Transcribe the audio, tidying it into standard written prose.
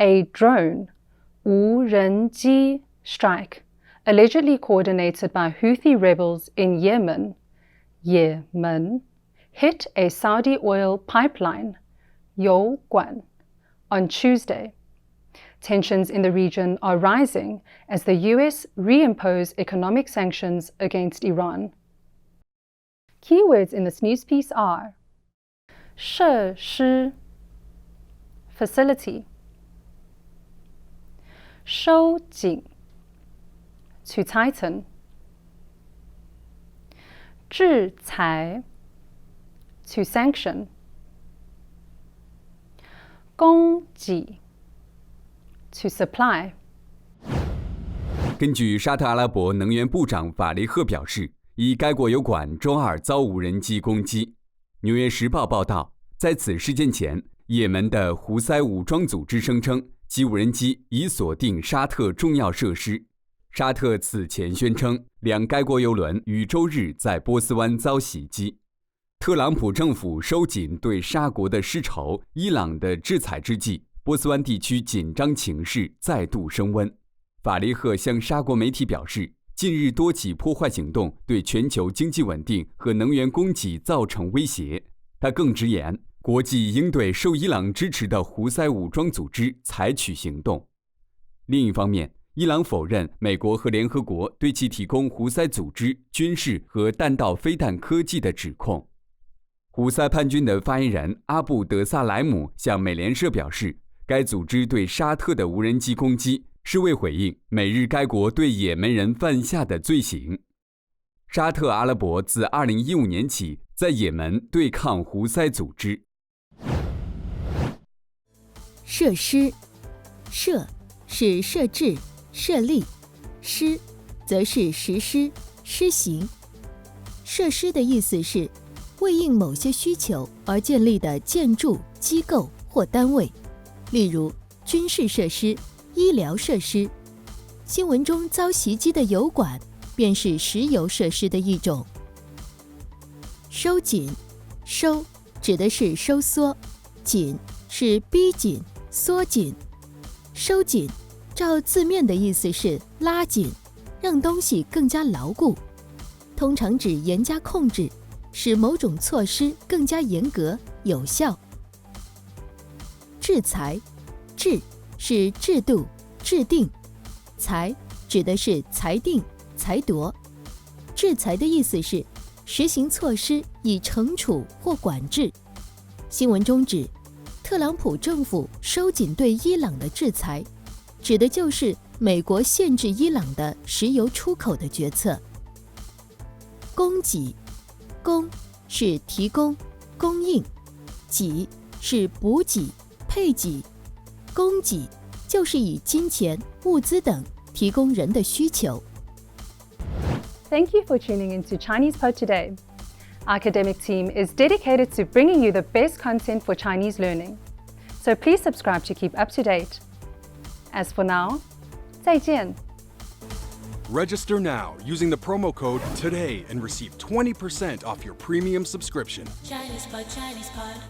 A drone 无人机 strike allegedly coordinated by Houthi rebels in Yemen hit a Saudi oil pipeline 油管 on Tuesday. Tensions in the region are rising as the US reimpose economic sanctions against Iran. Keywords in this news piece are 设施 facility, 收紧 to tighten, 制裁 to sanction, 供给 to supply. 根据沙特阿拉伯能源部长法雷赫表示，以该国油管周二遭无人机攻击。纽约时报报道，在此事件前，也门的胡塞武装组织声称其无人机已锁定沙特重要设施。沙特此前宣称，两该国油轮于周日在波斯湾遭袭击。特朗普政府收紧对沙国的施仇、伊朗的制裁之际，波斯湾地区紧张情势再度升温。法雷赫向沙国媒体表示，近日多起破坏行动对全球经济稳定和能源供给造成威胁。他更直言，国际应对受伊朗支持的胡塞武装组织采取行动。另一方面，伊朗否认美国和联合国对其提供胡塞组织军事和弹道飞弹科技的指控。胡塞叛军的发言人阿布德萨莱姆向美联社表示，该组织对沙特的无人机攻击是为回应美日该国对也门人犯下的罪行。沙特阿拉伯自2015年起在也门对抗胡塞组织。设施，设是设置、设立，施则是实施、施行。设施的意思是为应某些需求而建立的建筑、机构或单位，例如军事设施、医疗设施。新闻中遭袭击的油管便是石油设施的一种。收紧，收指的是收缩，紧是逼紧、缩紧。收紧照字面的意思是拉紧，让东西更加牢固，通常指严加控制，使某种措施更加严格有效。制裁，制是制度、制定，裁指的是裁定、裁夺。制裁的意思是实行措施以惩处或管制。新闻中指特朗普政府收紧对伊朗的制裁，指的就是美国限制伊朗的石油出口的决策。供给，供是提供、供应，给是补给、配给。供给就是以金钱、物资等提供人的需求。Thank you for tuning into Chinese Pod today. Our academic team is dedicated to bringing you the best content for Chinese learning. So please subscribe to keep up to date. As for now, 再见. Register now using the promo code TODAY and receive 20% off your premium subscription. Chinese Pod, Chinese Pod.